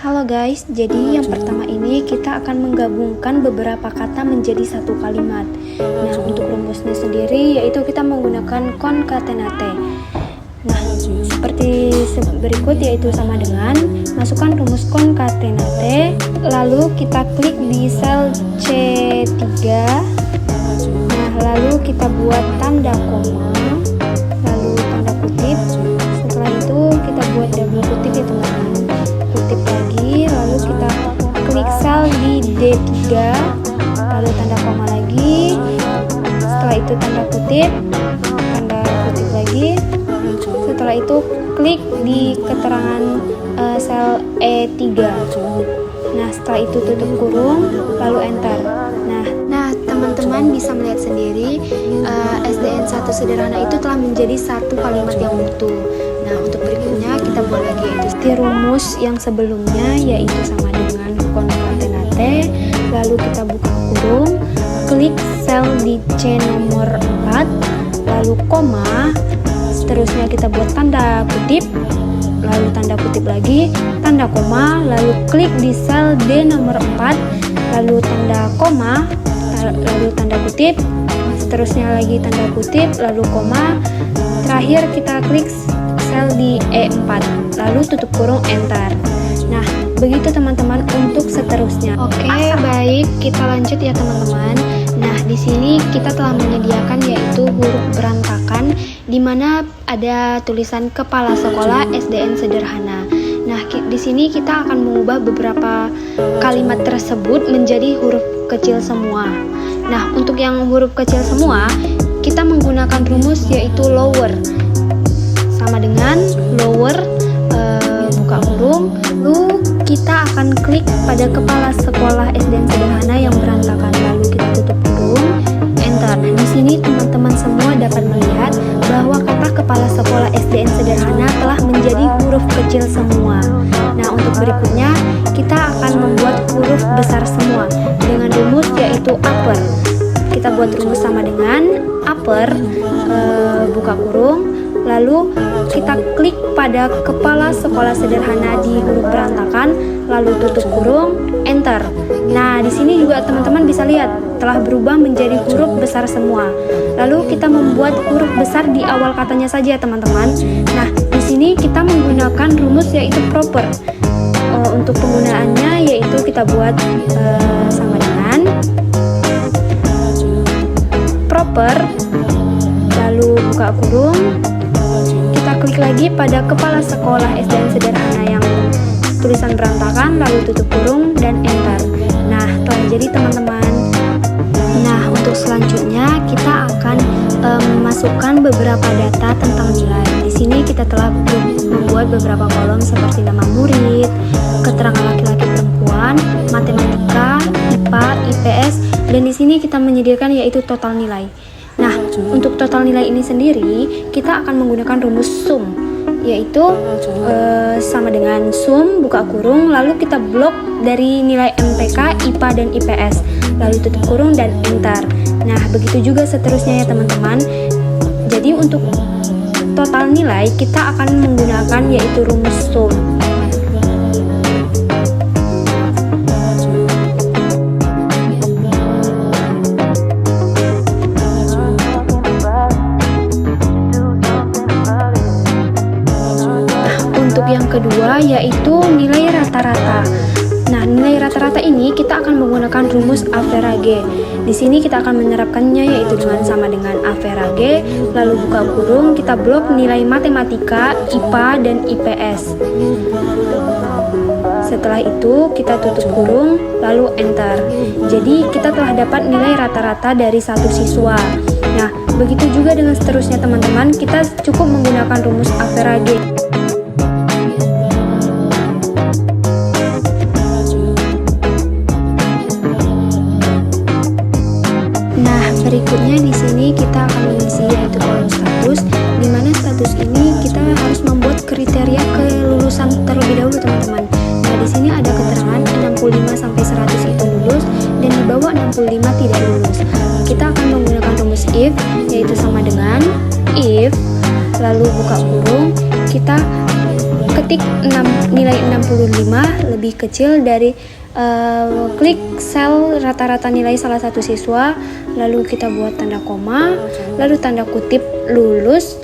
Halo guys, jadi yang pertama ini kita akan menggabungkan beberapa kata menjadi satu kalimat. Nah, untuk rumusnya sendiri yaitu kita menggunakan concatenate. Nah, seperti berikut, yaitu sama dengan masukkan rumus concatenate, lalu kita klik di sel C3. Nah, lalu kita buat tanda koma, lalu tanda kutip. Setelah itu kita buat double kutip, ya teman-teman. Kutip lagi, lalu kita klik sel di D3, lalu tanda koma lagi. Setelah itu tanda kutip lagi. Setelah itu klik di keterangan sel E3. Nah, setelah itu tutup kurung, lalu enter. Nah, teman-teman bisa melihat sendiri SDN 1 sederhana itu telah menjadi satu kalimat yang utuh. Nah, untuk berikutnya kita buat lagi, yaitu di rumus yang sebelumnya, yaitu sama dengan concatenate, lalu kita buka kurung, klik sel di C nomor 4, lalu koma, seterusnya kita buat tanda kutip, lalu tanda kutip lagi, tanda koma, lalu klik di sel D nomor 4, lalu tanda koma, lalu tanda kutip, seterusnya lagi tanda kutip, lalu koma, terakhir kita klik sel di E4, lalu tutup kurung, enter. Nah, begitu teman-teman untuk seterusnya. Oke, baik, kita lanjut ya teman-teman. Nah, di sini kita telah menyediakan yaitu huruf berantakan, di mana ada tulisan kepala sekolah SDN sederhana. Nah, di sini kita akan mengubah beberapa kalimat tersebut menjadi huruf kecil semua. Nah, untuk yang huruf kecil semua, kita menggunakan rumus yaitu lower. Sama dengan lower, buka kurung, lalu kita akan klik pada kepala sekolah SDN sederhana yang berantakan, lalu kita tutup kurung, enter. Di sini teman-teman semua dapat melihat bahwa kata kepala sekolah SDN sederhana telah menjadi huruf kecil semua. Nah, untuk berikutnya kita akan membuat huruf besar semua dengan rumus yaitu upper. Kita buat rumus sama dengan upper, buka kurung, lalu kita klik pada kepala sekolah sederhana di huruf berantakan, lalu tutup kurung, enter. Nah, di sini juga teman-teman bisa lihat telah berubah menjadi huruf besar semua. Lalu kita membuat huruf besar di awal katanya saja, teman-teman. Nah, di sini kita menggunakan rumus yaitu proper. Untuk penggunaannya yaitu kita buat sama dengan proper, lalu buka kurung, kita klik lagi pada kepala sekolah SDN sederhana yang tulisan berantakan, lalu tutup kurung dan enter. Nah, telah jadi teman-teman. Nah, untuk selanjutnya kita akan memasukkan beberapa data tentang nilai. Di sini kita telah membuat beberapa kolom seperti nama murid, keterangan laki-laki perempuan, matematika, IPA, IPS, dan di sini kita menyediakan yaitu total nilai. Nah, untuk total nilai ini sendiri kita akan menggunakan rumus sum, yaitu sama dengan sum, buka kurung, lalu kita blok dari nilai MTK, IPA, dan IPS, lalu tutup kurung dan enter. Nah, begitu juga seterusnya ya teman-teman. Jadi untuk total nilai kita akan menggunakan yaitu rumus sum. Untuk yang kedua yaitu nilai rata-rata. Nah, nilai rata-rata ini kita akan menggunakan rumus average. Di sini kita akan menerapkannya yaitu sama dengan average, lalu buka kurung, kita blok nilai matematika, IPA, dan IPS. Setelah itu kita tutup kurung, lalu enter. Jadi kita telah dapat nilai rata-rata dari satu siswa. Nah, begitu juga dengan seterusnya teman-teman, kita cukup menggunakan rumus average. Berikutnya di sini kita akan mengisi yaitu kolom status, di mana status ini kita harus membuat kriteria kelulusan terlebih dahulu teman-teman. Nah, di sini ada keterangan 65 sampai 100 itu lulus dan di bawah 65 tidak lulus. Kita akan menggunakan rumus if, yaitu sama dengan if, lalu buka kurung, kita ketik nilai nilai 65 lebih kecil dari klik sel rata-rata nilai salah satu siswa, lalu kita buat tanda koma, lalu tanda kutip lulus,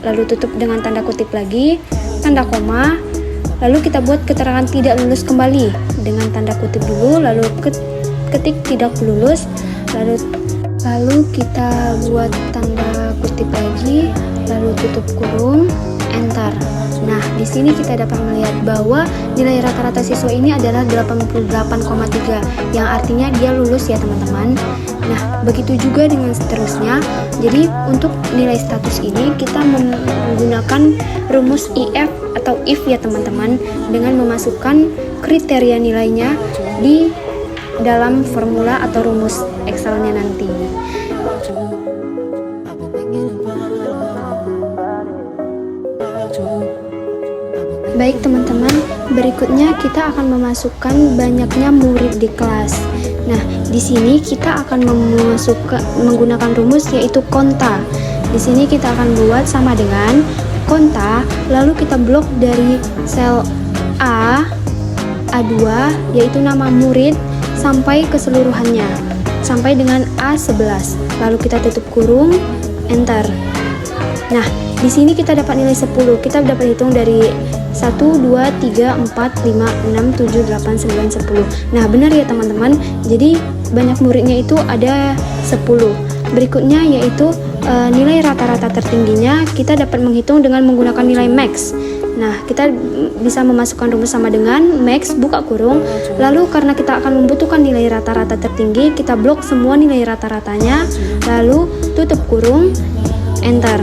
lalu tutup dengan tanda kutip lagi, tanda koma, lalu kita buat keterangan tidak lulus kembali dengan tanda kutip dulu, lalu ketik tidak lulus, lalu kita buat tanda kutip lagi, lalu tutup kurung, enter. Nah, di sini kita dapat melihat bahwa nilai rata-rata siswa ini adalah 88,3, yang artinya dia lulus ya teman-teman. Nah, begitu juga dengan seterusnya. Jadi, untuk nilai status ini kita menggunakan rumus IF atau if ya teman-teman, dengan memasukkan kriteria nilainya di dalam formula atau rumus Excel-nya nanti. Baik teman-teman, berikutnya kita akan memasukkan banyaknya murid di kelas. Nah, di sini kita akan menggunakan rumus yaitu konta. Di sini kita akan buat sama dengan konta, lalu kita blok dari sel A, A2, yaitu nama murid, sampai keseluruhannya, sampai dengan A11. Lalu kita tutup kurung, enter. Nah, di sini kita dapat nilai 10. Kita dapat hitung dari 1, 2, 3, 4, 5, 6, 7, 8, 9, 10. Nah, benar ya teman-teman. Jadi banyak muridnya itu ada 10. Berikutnya yaitu nilai rata-rata tertingginya kita dapat menghitung dengan menggunakan nilai max. Nah, kita bisa memasukkan rumus sama dengan max buka kurung. Lalu karena kita akan membutuhkan nilai rata-rata tertinggi, kita blok semua nilai rata-ratanya, lalu tutup kurung, enter.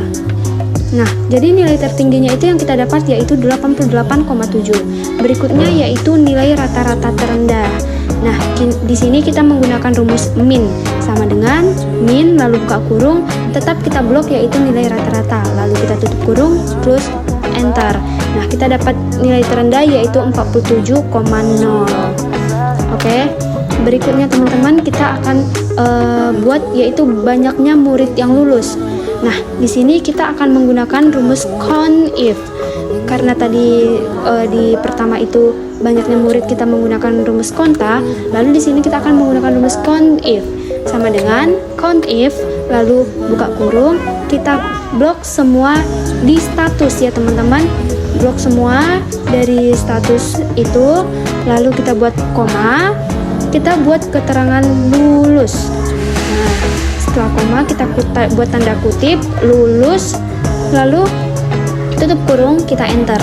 Nah, jadi nilai tertingginya itu yang kita dapat yaitu 88,7. Berikutnya yaitu nilai rata-rata terendah. Nah, di sini kita menggunakan rumus min sama dengan min lalu buka kurung, tetap kita blok yaitu nilai rata-rata. Lalu kita tutup kurung, terus enter. Nah, kita dapat nilai terendah yaitu 47,0. Oke. Berikutnya teman-teman kita akan buat yaitu banyaknya murid yang lulus. Nah, di sini kita akan menggunakan rumus CONIF. Karena tadi di pertama itu banyaknya murid kita menggunakan rumus konta, lalu di sini kita akan menggunakan rumus CONIF sama dengan CONIF, lalu buka kurung, kita blok semua di status ya teman-teman. Blok semua dari status itu, lalu kita buat koma, kita buat keterangan lulus. Nah, setelah koma kita buat tanda kutip lulus, lalu tutup kurung, kita enter.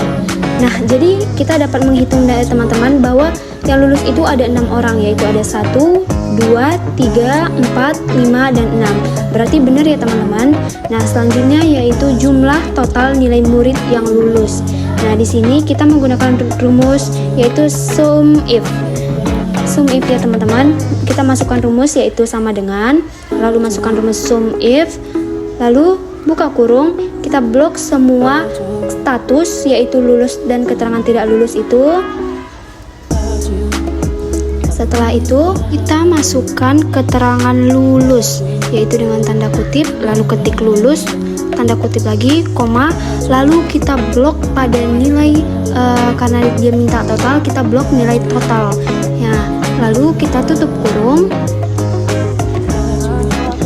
Nah, jadi kita dapat menghitung dari teman-teman bahwa yang lulus itu ada 6 orang, yaitu ada 1, 2, 3, 4, 5, dan 6. Berarti benar ya teman-teman. Nah, selanjutnya yaitu jumlah total nilai murid yang lulus. Nah, di sini kita menggunakan rumus yaitu SUMIF. SUMIF ya teman-teman. Kita masukkan rumus yaitu sama dengan, lalu masukkan rumus SUMIF, lalu buka kurung, kita blok semua status yaitu lulus dan keterangan tidak lulus itu. Setelah itu kita masukkan keterangan lulus yaitu dengan tanda kutip, lalu ketik lulus, tanda kutip lagi, koma, lalu kita blok pada nilai karena dia minta total, kita blok nilai total ya, lalu kita tutup kurung.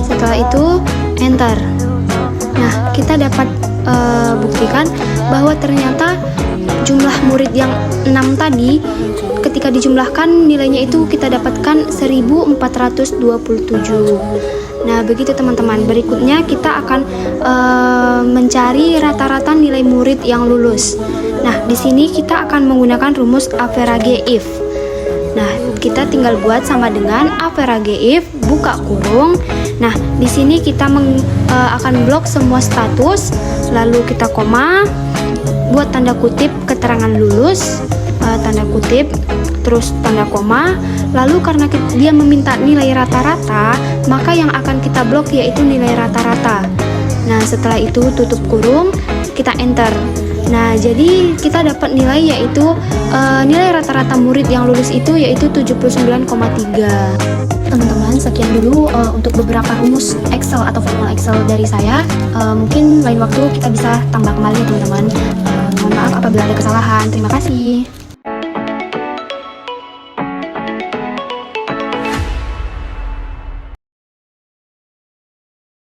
Setelah itu enter. Nah, kita dapat buktikan bahwa ternyata jumlah murid yang 6 tadi ketika dijumlahkan nilainya itu kita dapatkan 1427. Nah, begitu teman-teman. Berikutnya kita akan mencari rata-rata nilai murid yang lulus. Nah, di sini kita akan menggunakan rumus average if. Nah, kita tinggal buat sama dengan average if buka kurung. Nah, di sini kita akan blok semua status, lalu kita koma, buat tanda kutip keterangan lulus, tanda kutip, terus tanda koma. Lalu karena dia meminta nilai rata-rata, maka yang akan kita blok yaitu nilai rata-rata. Nah, setelah itu tutup kurung, kita enter. Nah, jadi kita dapat nilai yaitu nilai rata-rata murid yang lulus itu yaitu 79,3. Teman-teman, sekian dulu untuk beberapa rumus Excel atau formula Excel dari saya. Mungkin lain waktu kita bisa tambah kembali teman-teman. Mohon maaf apabila ada kesalahan. Terima kasih.